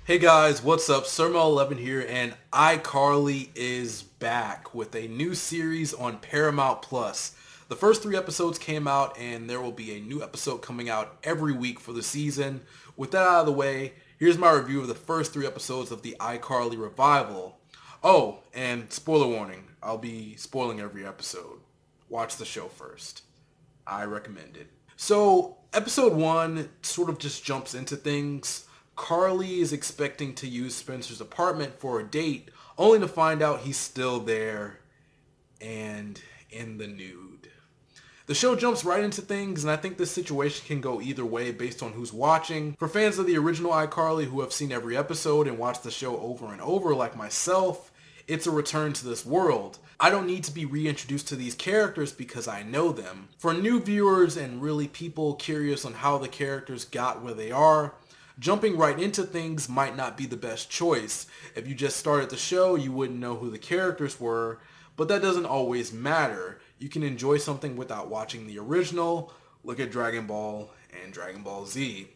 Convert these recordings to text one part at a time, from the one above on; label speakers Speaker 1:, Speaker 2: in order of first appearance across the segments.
Speaker 1: Hey guys, what's up? Sermo11 here, and iCarly is back with a new series on Paramount Plus. The first 3 episodes came out, and there will be a new episode coming out every week for the season. With that out of the way, here's my review of the first 3 episodes of the iCarly revival. Oh, and spoiler warning, I'll be spoiling every episode. Watch the show first. I recommend it. So, episode 1 sort of just jumps into things. Carly is expecting to use Spencer's apartment for a date, only to find out he's still there and in the nude. The show jumps right into things, and I think this situation can go either way based on who's watching. For fans of the original iCarly who have seen every episode and watched the show over and over like myself, it's a return to this world. I don't need to be reintroduced to these characters because I know them. For new viewers and really people curious on how the characters got where they are, jumping right into things might not be the best choice. If you just started the show, you wouldn't know who the characters were, but that doesn't always matter. You can enjoy something without watching the original. Look at Dragon Ball and Dragon Ball Z.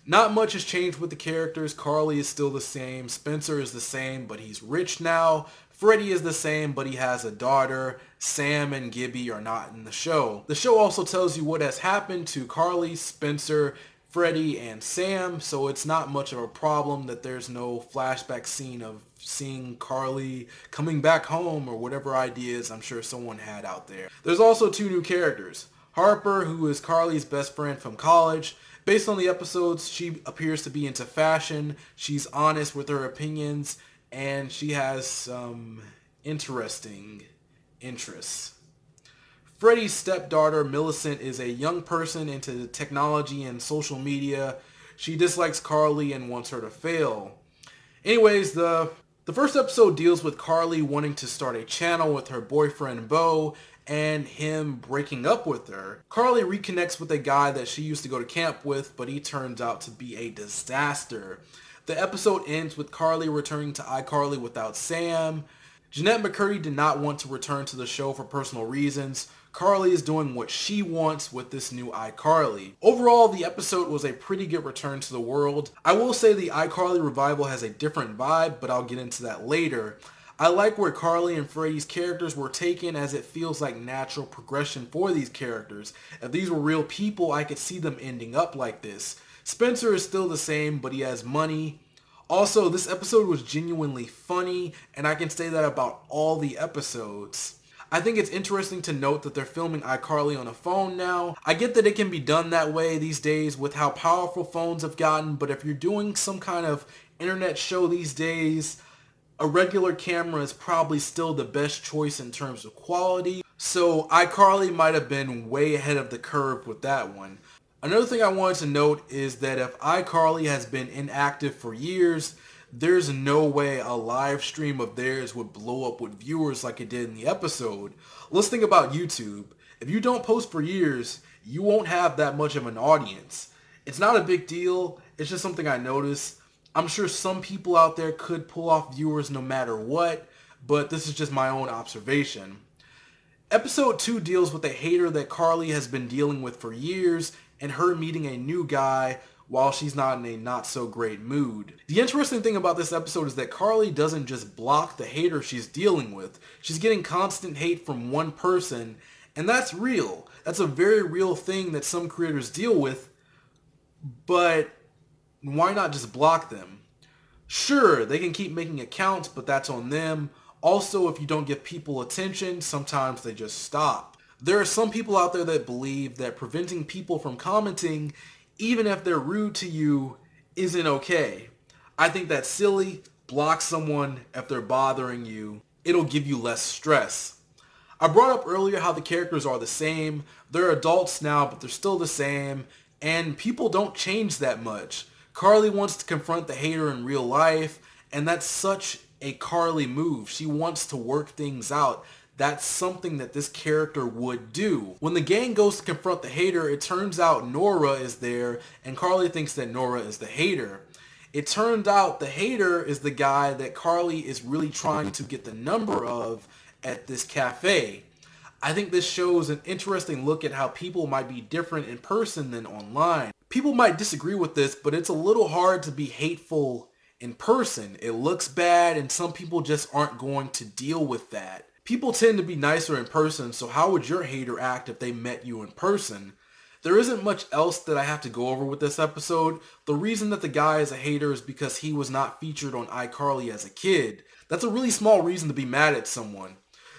Speaker 1: Not much has changed with the characters. Carly is still the same. Spencer is the same, but he's rich now. Freddie is the same, but he has a daughter. Sam and Gibby are not in the show. The show also tells you what has happened to Carly, Spencer, Freddie, and Sam, so it's not much of a problem that there's no flashback scene of seeing Carly coming back home or whatever ideas I'm sure someone had out there. There's also 2 new characters. Harper, who is Carly's best friend from college. Based on the episodes, she appears to be into fashion, she's honest with her opinions, and she has some interesting interests. Freddie's stepdaughter, Millicent, is a young person into technology and social media. She dislikes Carly and wants her to fail. Anyways, the first episode deals with Carly wanting to start a channel with her boyfriend, Beau, and him breaking up with her. Carly reconnects with a guy that she used to go to camp with, but he turns out to be a disaster. The episode ends with Carly returning to iCarly without Sam. Jeanette McCurdy did not want to return to the show for personal reasons. Carly is doing what she wants with this new iCarly. Overall, the episode was a pretty good return to the world. I will say the iCarly revival has a different vibe, but I'll get into that later. I like where Carly and Freddie's characters were taken, as it feels like natural progression for these characters. If these were real people, I could see them ending up like this. Spencer is still the same, but he has money. Also, this episode was genuinely funny, and I can say that about all the episodes. I think it's interesting to note that they're filming iCarly on a phone now. I get that it can be done that way these days with how powerful phones have gotten, but if you're doing some kind of internet show these days, a regular camera is probably still the best choice in terms of quality. So iCarly might have been way ahead of the curve with that one. Another thing I wanted to note is that if iCarly has been inactive for years, there's no way a live stream of theirs would blow up with viewers like it did in the episode. Let's think about YouTube. If you don't post for years, you won't have that much of an audience. It's not a big deal, it's just something I noticed. I'm sure some people out there could pull off viewers no matter what, but this is just my own observation. Episode 2 deals with a hater that Carly has been dealing with for years, and her meeting a new guy while she's not in a not so great mood. The interesting thing about this episode is that Carly doesn't just block the hater she's dealing with. She's getting constant hate from one person, and that's real. That's a very real thing that some creators deal with, but why not just block them? Sure, they can keep making accounts, but that's on them. Also, if you don't give people attention, sometimes they just stop. There are some people out there that believe that preventing people from commenting, even if they're rude to you, isn't okay. I think that's silly. Block someone if they're bothering you. It'll give you less stress. I brought up earlier how the characters are the same. They're adults now, but they're still the same, and people don't change that much. Carly wants to confront the hater in real life, and that's such a Carly move. She wants to work things out. That's something that this character would do. When the gang goes to confront the hater, it turns out Nora is there, and Carly thinks that Nora is the hater. It turned out the hater is the guy that Carly is really trying to get the number of at this cafe. I think this shows an interesting look at how people might be different in person than online. People might disagree with this, but it's a little hard to be hateful in person. It looks bad, and some people just aren't going to deal with that. People tend to be nicer in person, so how would your hater act if they met you in person? There isn't much else that I have to go over with this episode. The reason that the guy is a hater is because he was not featured on iCarly as a kid. That's a really small reason to be mad at someone.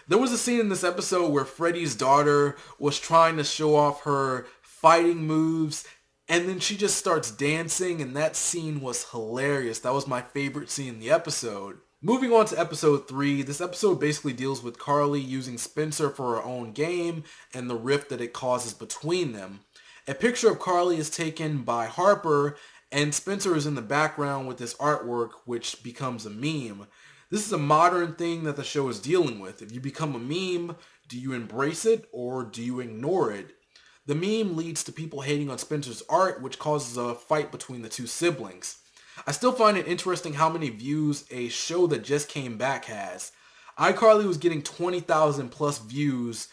Speaker 1: There was a scene in this episode where Freddie's daughter was trying to show off her fighting moves, and then she just starts dancing, and that scene was hilarious. That was my favorite scene in the episode. Moving on to episode 3, this episode basically deals with Carly using Spencer for her own game and the rift that it causes between them. A picture of Carly is taken by Harper, and Spencer is in the background with this artwork, which becomes a meme. This is a modern thing that the show is dealing with. If you become a meme, do you embrace it or do you ignore it? The meme leads to people hating on Spencer's art, which causes a fight between the two siblings. I still find it interesting how many views a show that just came back has. iCarly was getting 20,000 plus views,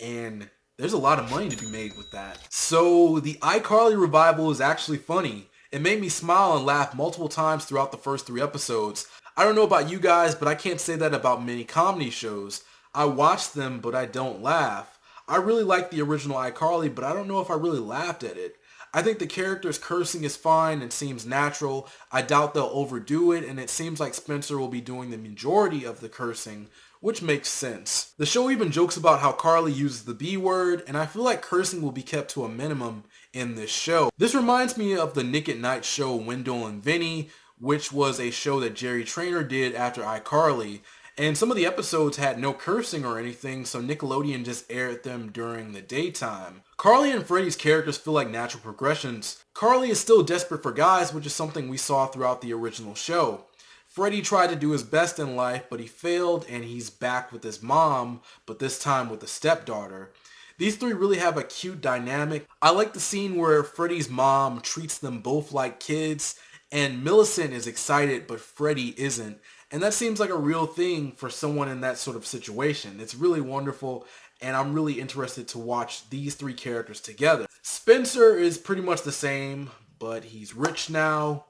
Speaker 1: and there's a lot of money to be made with that. So the iCarly revival is actually funny. It made me smile and laugh multiple times throughout the first 3 episodes. I don't know about you guys, but I can't say that about many comedy shows. I watch them, but I don't laugh. I really like the original iCarly, but I don't know if I really laughed at it. I think the character's cursing is fine and seems natural. I doubt they'll overdo it, and it seems like Spencer will be doing the majority of the cursing, which makes sense. The show even jokes about how Carly uses the B word, and I feel like cursing will be kept to a minimum in this show. This reminds me of the Nick at Night show Wendell and Vinny, which was a show that Jerry Trainer did after iCarly. And some of the episodes had no cursing or anything, so Nickelodeon just aired them during the daytime. Carly and Freddie's characters feel like natural progressions. Carly is still desperate for guys, which is something we saw throughout the original show. Freddie tried to do his best in life, but he failed, and he's back with his mom, but this time with a stepdaughter. These 3 really have a cute dynamic. I like the scene where Freddie's mom treats them both like kids, and Millicent is excited, but Freddie isn't. And that seems like a real thing for someone in that sort of situation. It's really wonderful, and I'm really interested to watch these 3 characters together. Spencer is pretty much the same, but he's rich now.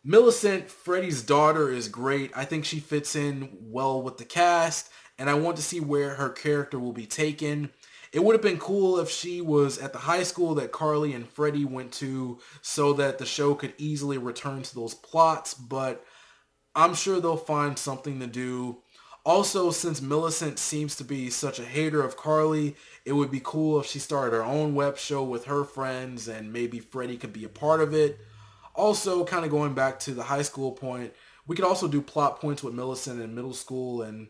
Speaker 1: Millicent, Freddie's daughter, is great. I think she fits in well with the cast, and I want to see where her character will be taken. It would have been cool if she was at the high school that Carly and Freddie went to so that the show could easily return to those plots, but I'm sure they'll find something to do. Also, since Millicent seems to be such a hater of Carly, it would be cool if she started her own web show with her friends and maybe Freddie could be a part of it. Also, kind of going back to the high school point, we could also do plot points with Millicent in middle school and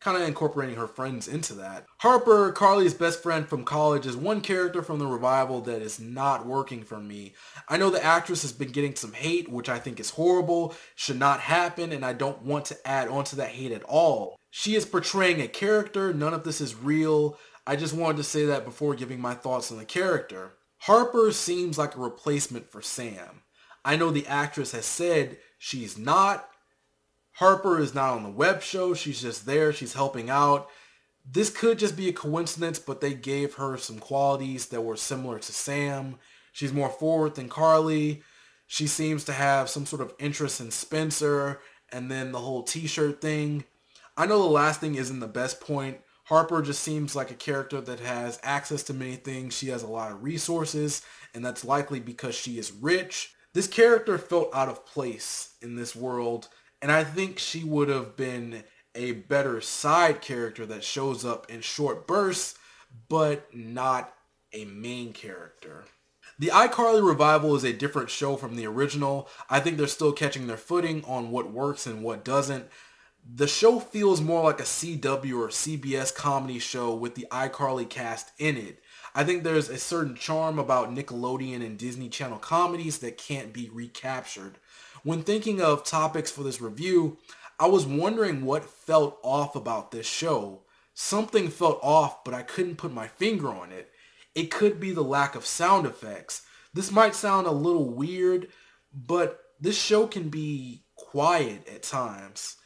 Speaker 1: kind of incorporating her friends into that. Harper, Carly's best friend from college, is one character from the revival that is not working for me. I know the actress has been getting some hate, which I think is horrible, should not happen, and I don't want to add on to that hate at all. She is portraying a character, none of this is real. I just wanted to say that before giving my thoughts on the character. Harper seems like a replacement for Sam. I know the actress has said she's not. Harper is not on the web show. She's just there. She's helping out. This could just be a coincidence, but they gave her some qualities that were similar to Sam. She's more forward than Carly. She seems to have some sort of interest in Spencer, and then the whole t-shirt thing. I know the last thing isn't the best point. Harper just seems like a character that has access to many things. She has a lot of resources, and that's likely because she is rich. This character felt out of place in this world, and I think she would have been a better side character that shows up in short bursts, but not a main character. The iCarly revival is a different show from the original. I think they're still catching their footing on what works and what doesn't. The show feels more like a CW or CBS comedy show with the iCarly cast in it. I think there's a certain charm about Nickelodeon and Disney Channel comedies that can't be recaptured. When thinking of topics for this review, I was wondering what felt off about this show. Something felt off, but I couldn't put my finger on it. It could be the lack of sound effects. This might sound a little weird, but this show can be quiet at times.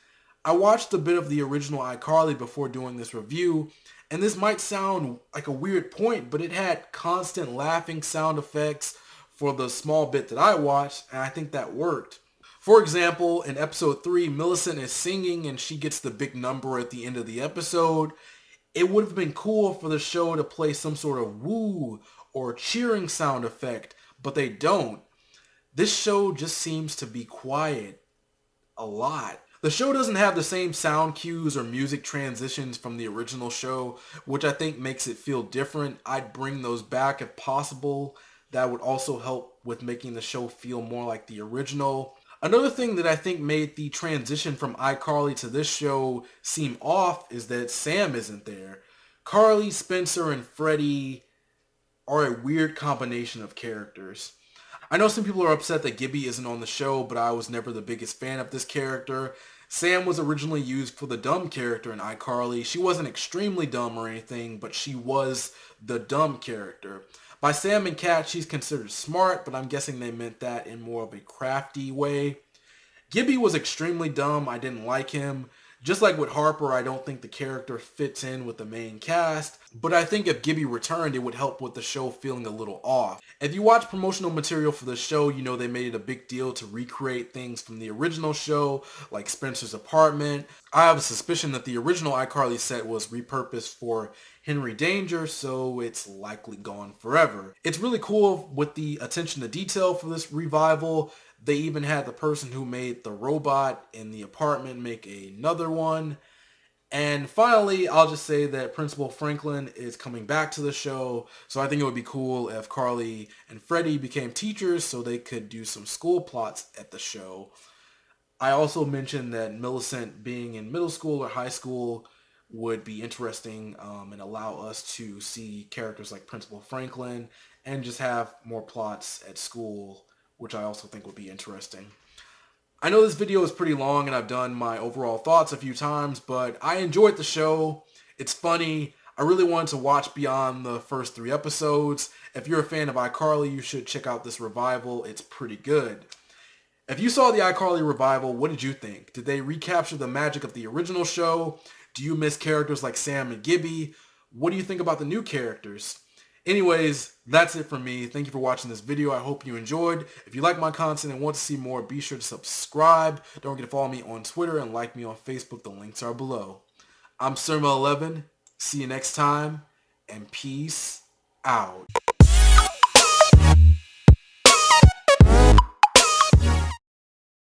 Speaker 1: I watched a bit of the original iCarly before doing this review, and this might sound like a weird point, but it had constant laughing sound effects for the small bit that I watched, and I think that worked. For example, in episode 3, Millicent is singing and she gets the big number at the end of the episode. It would have been cool for the show to play some sort of woo or cheering sound effect, but they don't. This show just seems to be quiet a lot. The show doesn't have the same sound cues or music transitions from the original show, which I think makes it feel different. I'd bring those back if possible. That would also help with making the show feel more like the original. Another thing that I think made the transition from iCarly to this show seem off is that Sam isn't there. Carly, Spencer, and Freddie are a weird combination of characters. I know some people are upset that Gibby isn't on the show, but I was never the biggest fan of this character. Sam was originally used for the dumb character in iCarly. She wasn't extremely dumb or anything, but she was the dumb character. By Sam and Cat, she's considered smart, but I'm guessing they meant that in more of a crafty way. Gibby was extremely dumb. I didn't like him. Just like with Harper, I don't think the character fits in with the main cast, but I think if Gibby returned, it would help with the show feeling a little off. If you watch promotional material for the show, you know they made it a big deal to recreate things from the original show, like Spencer's apartment. I have a suspicion that the original iCarly set was repurposed for Henry Danger, so it's likely gone forever. It's really cool with the attention to detail for this revival. They even had the person who made the robot in the apartment make another one. And finally, I'll just say that Principal Franklin is coming back to the show, so I think it would be cool if Carly and Freddie became teachers so they could do some school plots at the show. I also mentioned that Millicent being in middle school or high school would be interesting and allow us to see characters like Principal Franklin and just have more plots at school, which I also think would be interesting. I know this video is pretty long and I've done my overall thoughts a few times, but I enjoyed the show. It's funny. I really wanted to watch beyond the first 3 episodes. If you're a fan of iCarly, you should check out this revival. It's pretty good. If you saw the iCarly revival, what did you think? Did they recapture the magic of the original show? Do you miss characters like Sam and Gibby? What do you think about the new characters? Anyways, that's it from me. Thank you for watching this video. I hope you enjoyed. If you like my content and want to see more, be sure to subscribe. Don't forget to follow me on Twitter and like me on Facebook. The links are below. I'm Surma11. See you next time, and peace out.